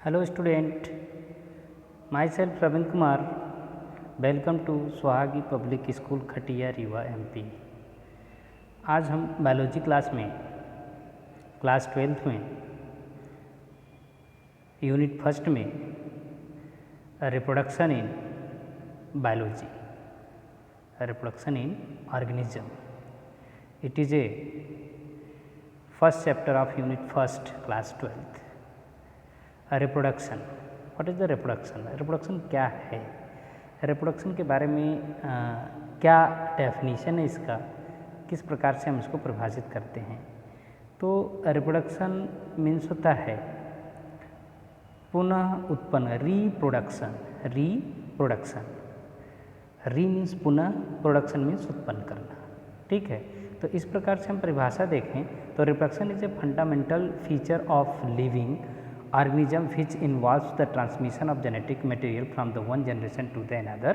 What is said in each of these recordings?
Hello student, myself Ravin Kumar. Welcome to Suhagi public school खटिया Rewa MP। आज हम biology class में क्लास 12th में यूनिट फर्स्ट में reproduction in biology, reproduction in organism. It is a first chapter of unit first class 12th। Reproduction, what is the reproduction? Reproduction क्या है? Reproduction के बारे में क्या डेफिनेशन है इसका, किस प्रकार से हम इसको परिभाषित करते हैं? तो रिप्रोडक्शन मीन्स होता है पुनः उत्पन्न, रीप्रोडक्शन। रीप्रोडक्शन, री मीन्स पुनः, प्रोडक्शन मीन्स उत्पन्न करना। ठीक है, तो इस प्रकार से हम परिभाषा देखें तो reproduction is a fundamental feature of living organism which involves the transmission of genetic material from the one generation to the another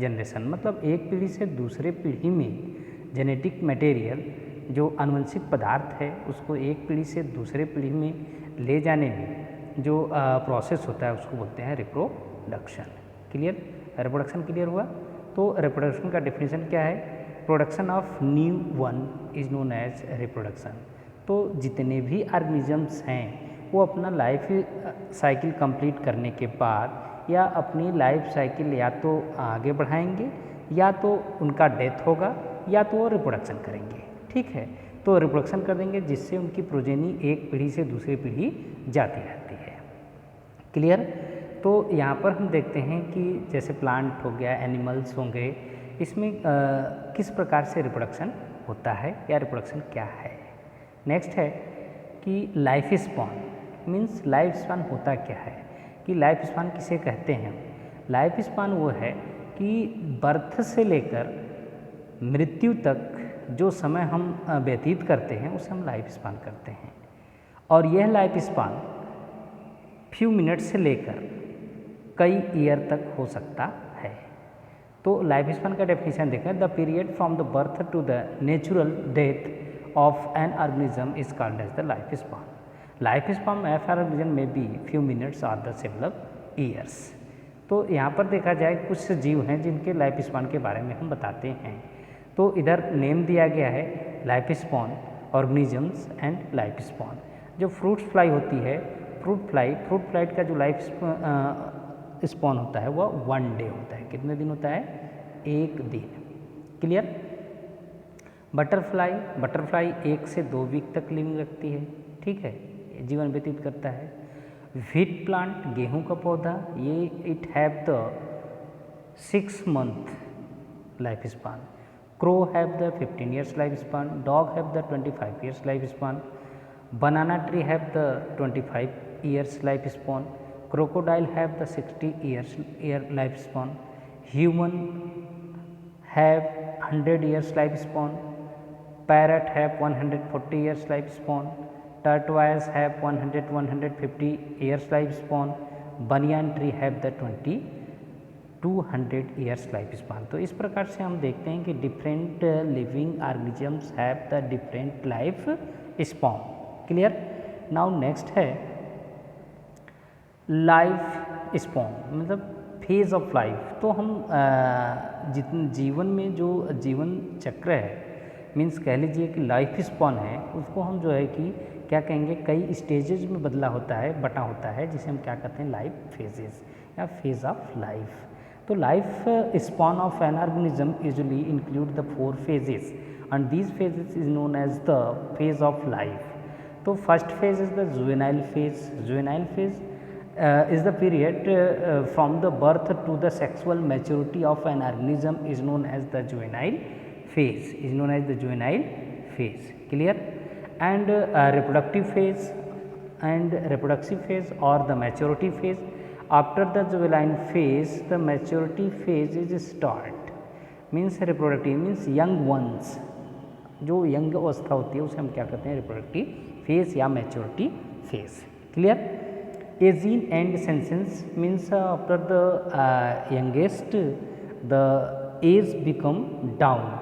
generation। मतलब एक पीढ़ी से दूसरे पीढ़ी में जेनेटिक मटेरियल, जो आनुवंशिक पदार्थ है, उसको एक पीढ़ी से दूसरे पीढ़ी में ले जाने में जो प्रोसेस होता है उसको बोलते हैं रिप्रोडक्शन। क्लियर? रिप्रोडक्शन क्लियर हुआ? तो रिप्रोडक्शन का डेफिनेशन क्या है? Production of new one is known as reproduction. तो जितने भी ऑर्गेनिजम्स हैं वो अपना लाइफ साइकिल कंप्लीट करने के बाद या अपनी लाइफ साइकिल या तो आगे बढ़ाएंगे या तो उनका डेथ होगा या तो वो रिप्रोडक्शन करेंगे। ठीक है, तो रिप्रोडक्शन कर देंगे जिससे उनकी प्रोजेनी एक पीढ़ी से दूसरी पीढ़ी जाती रहती है। क्लियर? तो यहाँ पर हम देखते हैं कि जैसे प्लांट हो गया, एनिमल्स होंगे, इसमें किस प्रकार से रिप्रोडक्शन होता है या रिप्रोडक्शन क्या है। नेक्स्ट है कि life spawn means life span होता क्या है, कि लाइफ स्पान किसे कहते हैं? लाइफ स्पान वो है कि बर्थ से लेकर मृत्यु तक जो समय हम व्यतीत करते हैं उसे हम लाइफ स्पान करते हैं। और यह लाइफ स्पान फ्यू मिनट से लेकर कई ईयर तक हो सकता है। तो लाइफ स्पान का डेफिनेशन देखें, the period from the birth to the natural death of an organism is called as the life span. Life span of organism में बी फ्यू मिनट्स और द सेवरल ईयर्स। तो यहाँ पर देखा जाए कुछ जीव हैं जिनके लाइफ स्पान के बारे में हम बताते हैं। तो इधर नेम दिया गया है life span, organisms and life span. जो फ्रूट फ्लाई होती है, फ्रूट फ्लाई का जो लाइफ स्पान होता है वह 1 डे होता है। कितने दिन होता है? 1 दिन। क्लियर? बटरफ्लाई 1 से 2 वीक तक लिविंग रखती है। ठीक है, जीवन व्यतीत करता है। व्हीट प्लांट, गेहूं का पौधा, ये it have the 6 month life span. Crow have the 15 years life span. Dog have the 25 years life span. Banana tree have the 25 years life span. Crocodile have the 60 year life span. Human have 100 years life span. Parrot have 140 years life span. Tortoise have 150 years lifespan. Banyan tree have the 200 years lifespan। तो इस प्रकार से हम देखते हैं कि different living organisms have the different life span. Clear? Now next है life span, मतलब फेज ऑफ लाइफ। तो हम जितने जीवन में जो जीवन चक्र है, मीन्स कह लीजिए कि लाइफ स्पान है, उसको हम जो है कि क्या कहेंगे, कई स्टेजेज में बदला होता है, बटा होता है, जिसे हम क्या कहते हैं लाइफ फेजेस या फेज ऑफ लाइफ। तो life span of an organism usually include the 4 phases and these phases is known as the phase of life. तो first phase is the juvenile phase. Juvenile phase is the period from the birth to the sexual maturity of an organism is known as the juvenile phase, is known as the juvenile phase। Clear? And reproductive phase and reproductive phase or the maturity phase। After the juvenile phase, the maturity phase is start, means reproductive means young ones, जो young अवस्था होती है उसे हम क्या कहते हैं? Reproductive phase या maturity phase. Clear? Ageing and senescence means after the youngest the age become down,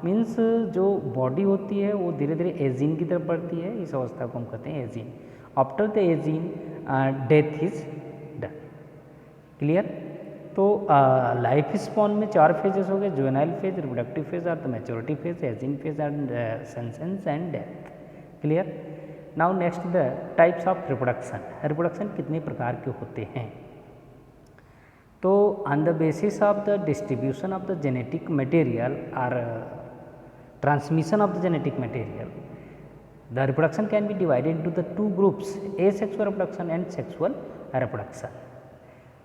means जो बॉडी होती है वो धीरे धीरे एजीन की तरफ बढ़ती है। इस अवस्था को हम कहते हैं ageing. After the ageing death is clear. तो लाइफ स्पॉन में 4 फेजेस हो गए, जुवेनाइल फेज, रिप्रोडक्टिव फेज और the maturity phase, ageing phase and senescence and death. Clear. Now next the types of reproduction. Reproduction कितने प्रकार के होते हैं? तो on the basis of the distribution of the genetic material और transmission of the genetic material, the reproduction can be divided into the two groups, asexual reproduction and sexual reproduction.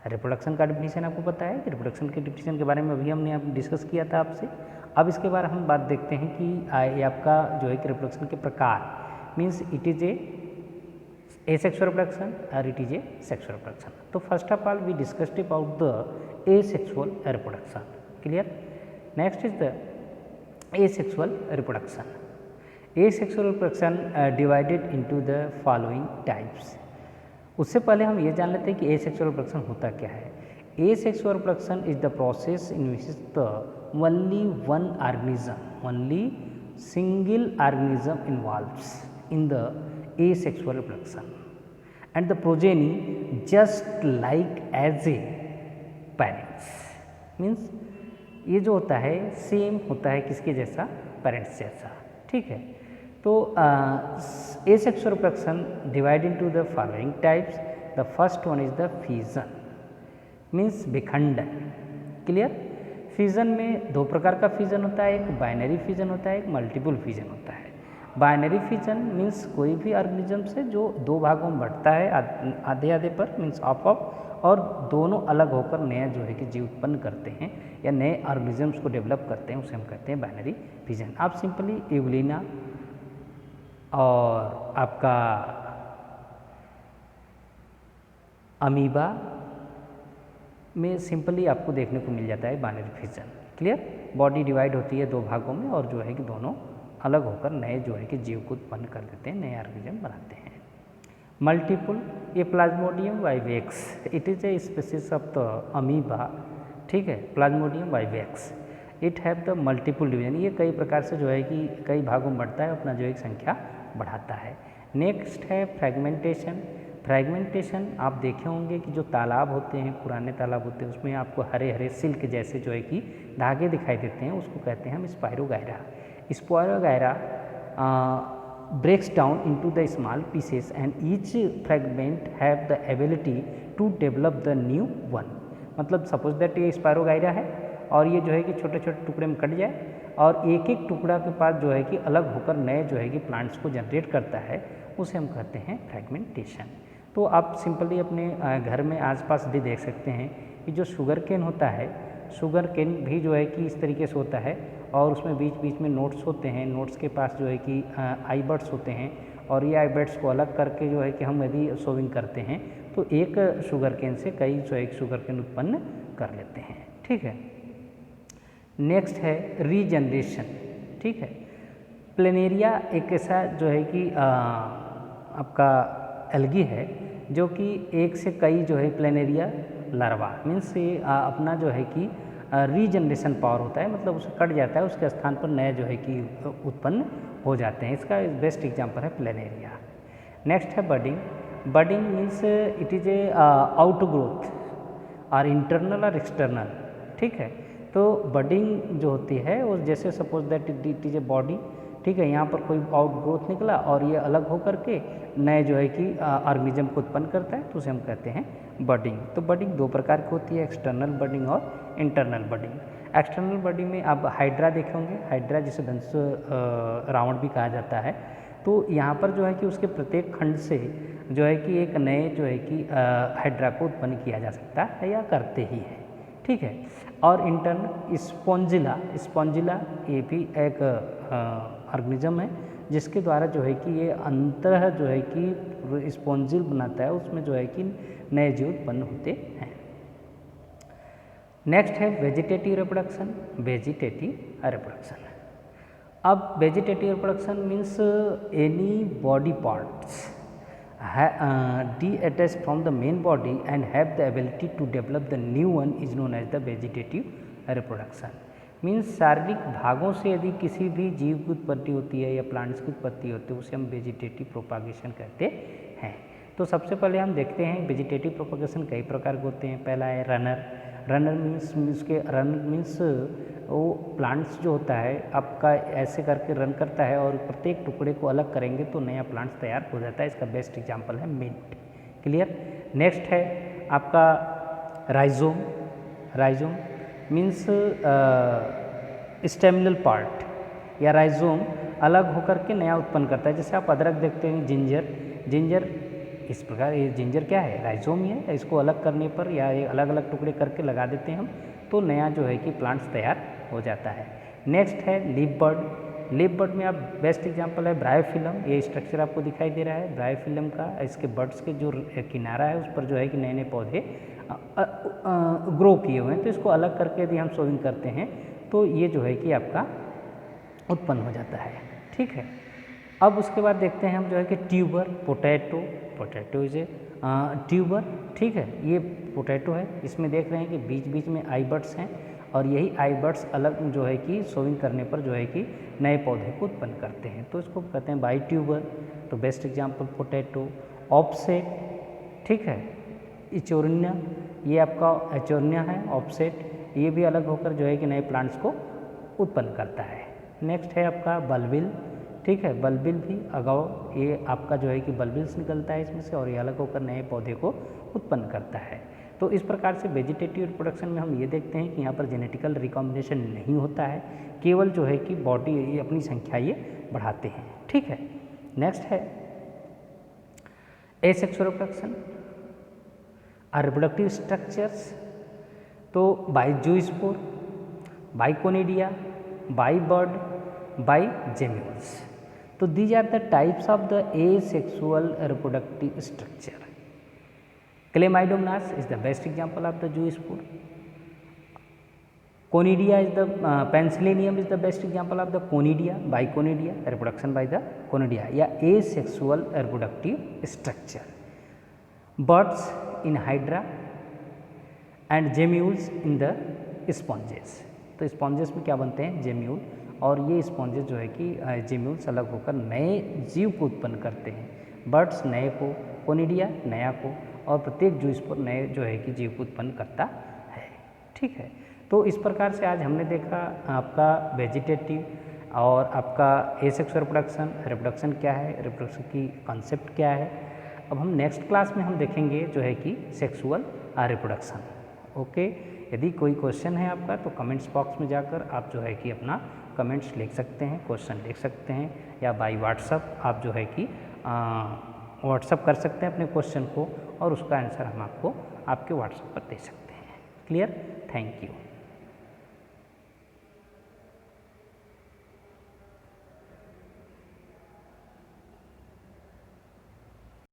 Reproduction का definition आपको पता है कि reproduction के definition के बारे में अभी हमने डिस्कस किया था आपसे। अब इसके बारे में हम बात देखते हैं कि ये आपका जो है कि रिप्रोडक्शन के प्रकार, means it is a sexual reproduction और it is a sexual reproduction. तो first of all we discussed about the asexual reproduction. Clear. Next is the asexual reproduction. Asexual reproduction divided into the following types. उससे पहले हम ये जान लेते हैं कि asexual reproduction होता क्या है। Asexual reproduction is the process in which the only one organism, only single organism involves in the asexual reproduction and the progeny just like as a parents, means ये जो होता है सेम होता है किसके जैसा, पेरेंट्स जैसा। ठीक है। तो asexual reproduction divide into the following types. The first one is the fusion, means विखंडन। क्लियर। फ्यूजन में 2 प्रकार का फ्यूजन होता है, एक बाइनरी फ्यूजन होता है, एक मल्टीपल फ्यूजन होता है। बाइनरी फ्यूजन मीन्स कोई भी ऑर्गेनिज्म से जो 2 भागों में बढ़ता है आधे आधे पर, मीन्स ऑफ ऑफ, और दोनों अलग होकर नया जो है कि जीव उत्पन्न करते हैं या नए ऑर्गेनिजम्स को डेवलप करते हैं, उसे हम कहते हैं बाइनरी फ्यूजन। आप सिंपली एवुलिना और आपका अमीबा में सिंपली आपको देखने को मिल जाता है binary fusion. Clear. Body divide होती है 2 भागों में और जो है कि दोनों अलग होकर नए जो है कि जीव को उत्पन्न कर देते हैं, नए ऑर्गेनिज्म बनाते हैं। मल्टीपल, ये Plasmodium vivax, it is a species of the amoeba. ठीक है। Plasmodium vivax, it have the multiple division, ये कई प्रकार से जो है कि कई भागों में बढ़ता है, अपना जो है संख्या बढ़ाता है। नेक्स्ट है फ्रैगमेंटेशन। फ्रैगमेंटेशन आप देखे होंगे कि जो तालाब होते हैं, पुराने तालाब होते हैं, उसमें आपको हरे हरे सिल्क जैसे जो है कि धागे दिखाई देते हैं, उसको कहते हैं हम spirogyra. Spirogyra breaks down into the small pieces and each fragment have the ability to develop the new one। मतलब सपोज दैट ये स्पायरोगायरा है और ये जो है कि छोटे छोटे टुकड़े में कट जाए और एक एक टुकड़ा के पास जो है कि अलग होकर नए जो है कि प्लांट्स को जनरेट करता है, उसे हम कहते हैं फ्रैगमेंटेशन। तो आप सिंपली अपने घर में आसपास भी देख सकते हैं कि जो शुगर केन होता है, शुगर केन भी जो है कि इस तरीके से होता है और उसमें बीच बीच में नोट्स होते हैं, नोट्स के पास जो है कि आई बर्ड्स होते हैं और ये आई बर्ड्स को अलग करके जो है कि हम यदि सोविंग करते हैं तो एक शुगर केन से कई जो है शुगर केन उत्पन्न कर लेते हैं। ठीक है। नेक्स्ट है रीजनरेशन। ठीक है। प्लेनेरिया एक ऐसा जो है कि आपका एल्गी है जो कि एक से कई जो है प्लेनेरिया लार्वा, मीन्स ये अपना जो है कि रीजनरेशन पावर होता है, मतलब उसे कट जाता है, उसके स्थान पर नए जो है कि उत्पन्न हो जाते हैं। इसका बेस्ट एग्जांपल है प्लेनेरिया। नेक्स्ट है budding. Budding means it is A out growth और इंटरनल और एक्सटर्नल। ठीक है। तो बडिंग जो होती है वो जैसे suppose that it is a body, ठीक है, यहाँ पर कोई आउट ग्रोथ निकला और ये अलग होकर के नए जो है कि ऑर्गेनिज्म को उत्पन्न करता है, तो उसे हम कहते हैं बडिंग। तो बडिंग 2 प्रकार की होती है, एक्सटर्नल बडिंग और इंटरनल बडिंग। एक्सटर्नल बडिंग में आप हाइड्रा देखे होंगे, हाइड्रा जिसे धनुष रावण भी कहा जाता है। तो यहाँ पर जो है कि उसके प्रत्येक खंड से जो है कि एक नए जो है कि हाइड्रा को उत्पन्न किया जा सकता है या करते ही है। ठीक है। और इंटरनल स्पॉन्जिला, स्पॉन्जिला ये भी एक ऑर्गेनिज्म है जिसके द्वारा जो है कि ये अंततः जो है कि स्पॉन्जिल बनाता है, उसमें जो है कि नए जीव उत्पन्न होते हैं। नेक्स्ट है वेजिटेटिव रिप्रोडक्शन। वेजिटेटिव रिप्रोडक्शन, अब vegetative reproduction means any body parts detached from the main body and have the ability to develop the new one is known as the vegetative reproduction। Means शारीरिक भागों से यदि किसी भी जीव की उत्पत्ति होती है या प्लांट्स की उत्पत्ति होती है, उसे हम वेजिटेटिव प्रोपागेशन कहते हैं। तो सबसे पहले हम देखते हैं वेजिटेटिव प्रोपगेशन कई प्रकार के होते हैं। पहला है रनर। रनर मीन्स वो प्लांट्स जो होता है आपका ऐसे करके रन करता है और प्रत्येक टुकड़े को अलग करेंगे तो नया प्लांट्स तैयार हो जाता है। इसका बेस्ट एग्जांपल है मिंट। क्लियर। नेक्स्ट है आपका rhizome. Rhizome means staminal part या राइजोम अलग होकर के नया उत्पन्न करता है। जैसे आप अदरक देखते हैं, जिंजर इस प्रकार, ये जिंजर क्या है, राइजोम ही है। इसको अलग करने पर या ये अलग अलग टुकड़े करके लगा देते हैं हम तो नया जो है कि प्लांट्स तैयार हो जाता है। नेक्स्ट है लीफ बर्ड। लीफ बर्ड में आप बेस्ट एग्जांपल है ब्रायोफिलम। ये स्ट्रक्चर आपको दिखाई दे रहा है ब्रायोफिलम का। इसके बर्ड्स के जो किनारा है उस पर जो है कि नए नए पौधे ग्रो किए हुए हैं। तो इसको अलग करके यदि हम सोइंग करते हैं तो ये जो है कि आपका उत्पन्न हो जाता है। ठीक है। अब उसके बाद देखते हैं हम जो है कि tuber. Potato is a tuber. ठीक है, ये पोटैटो है। इसमें देख रहे हैं कि बीच बीच में आई बड्स हैं और यही आई बड्स अलग जो है कि सोइंग करने पर जो है कि नए पौधे को उत्पन्न करते हैं। तो इसको कहते हैं बाई ट्यूबर। तो बेस्ट एग्जाम्पल पोटैटो। ऑफसेट। ठीक है, इचोरनिया, ये आपका एचोरनिया है। ऑफसेट ये भी अलग होकर जो है कि नए प्लांट्स को उत्पन्न करता है। नेक्स्ट है आपका बल्बिल। ठीक है, बल्बिल भी अगाव, ये आपका जो है कि बल्बिल्स निकलता है इसमें से और ये अलग होकर नए पौधे को उत्पन्न करता है। तो इस प्रकार से वेजिटेटिव रिप्रोडक्शन में हम ये देखते हैं कि यहाँ पर जेनेटिकल रिकॉम्बिनेशन नहीं होता है, केवल जो है कि बॉडी ये अपनी संख्या ये बढ़ाते हैं। ठीक है। नेक्स्ट है एसेक्सुअल रिप्रोडक्शन। रिप्रोडक्टिव स्ट्रक्चर्स तो by zoospore, by conidia, by bird, by gemmules. तो these are the types of the asexual reproductive structure. Chlamydomonas is the best example of the zoospore. Conidia is the Penicillium is the best example of the conidia, biconidia, reproduction by the conidia या asexual reproductive structure. Birds in hydra and gemmules in the sponges. तो sponges में क्या बनते हैं, gemmule, और ये sponges जो है कि जेम्यूल्स अलग होकर नए जीव को उत्पन्न करते हैं। बर्ड्स नए को, कोनिडिया नया को, और प्रत्येक जूस्पोर नए जो है कि जीव को उत्पन्न करता है। ठीक है। तो इस प्रकार से आज हमने देखा आपका वेजिटेटिव और आपका एसेक्सुअल रिप्रोडक्शन क्या है, रिप्रोडक्शन की कॉन्सेप्ट क्या है। अब हम नेक्स्ट क्लास में हम देखेंगे जो है कि सेक्सुअल रिप्रोडक्शन। ओके। यदि कोई क्वेश्चन है आपका तो कमेंट्स बॉक्स में जाकर आप जो है कि अपना कमेंट्स लिख सकते हैं, क्वेश्चन लिख सकते हैं, या बाय व्हाट्सअप आप जो है कि व्हाट्सअप कर सकते हैं अपने क्वेश्चन को और उसका आंसर हम आपको आपके व्हाट्सएप पर दे सकते हैं। क्लियर। Thank you.